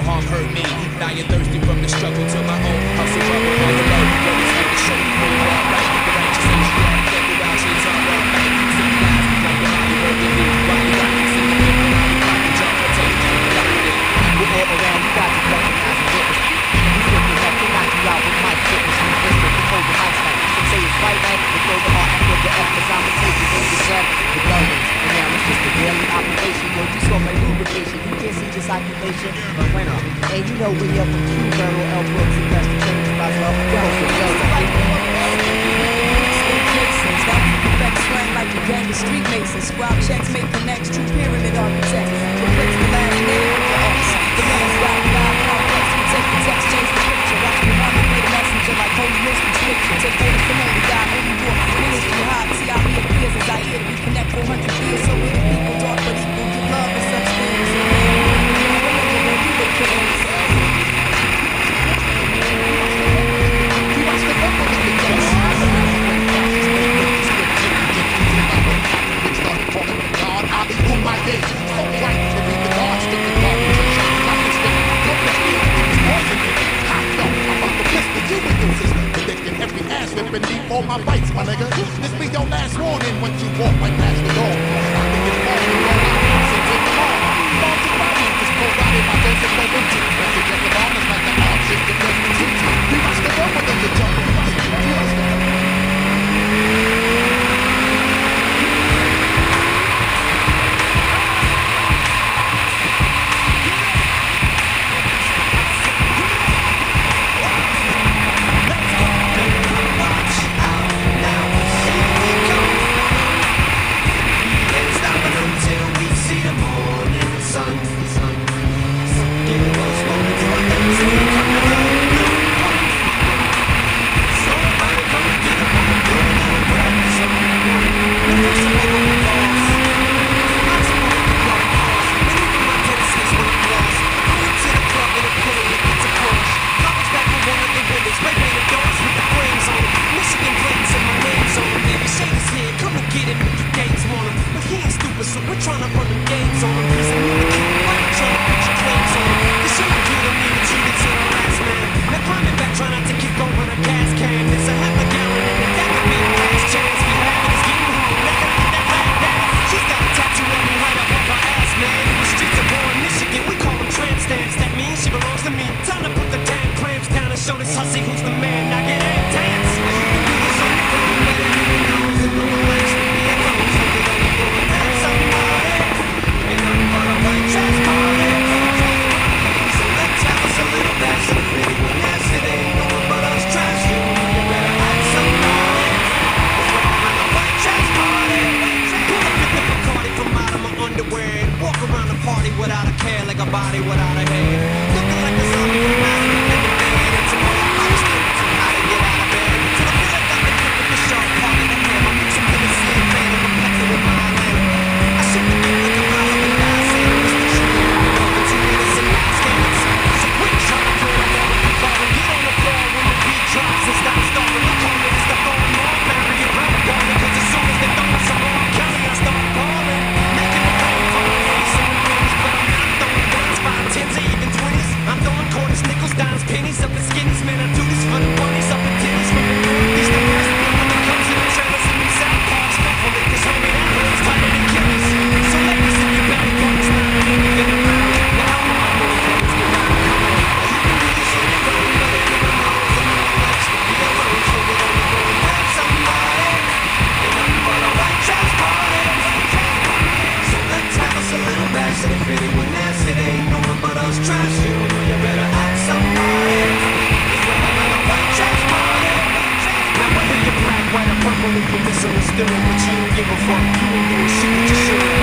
no harm hurt me. Now you're thirsty from the struggle to my own hustle rubble on the low. Always had to show you where you are right. The righteous ain't strong, get the wild shades on all night. Sing lies, like the body working me. While you got me singing, people now you got me jump, I'll take you got it. We're all around, we got you recognize and witness. We flipping up to knock you out with my fitness. We listen, we hold the house like some say it's right, man. We throw the heart after the F, cause I'm a take it in the chef. The gunners, and now it's just a daily operation. Yo, you saw my lubrication, you can't see just occupation. But when up, and you know we up from Q, Burrow, L. Brooks, and Best Change, Roswell, yo, slang like a gang of street masons. Scribe checks, make connects, true pyramid architects. Replace the last name with the X. The man's got complex. We take the text, change the picture. Watch me run away the messenger like holy mystery scripture. Take orders from only God, only war. Ministry high, see how he appears as I hear to reconnect 400 years. So many people dark but equal, give love and such things. You watch the book with the guests. My day, so right to be the God, stick the God, shine like this thing. Don't let me poison it. I know I'm about to piss the you with your sister. Predicting every ass whip beneath all my bites, my nigga. This be your last warning once you walk right past the door. I think it's more than all I have since in the morning. Long to body, just pulled out in my dose of no empty. Message at the ball is like the arm shit that does the teach. We watch the world with the jungle fight. Misunderstood, but you don't give a fuck. You ain't doing shit with your shit.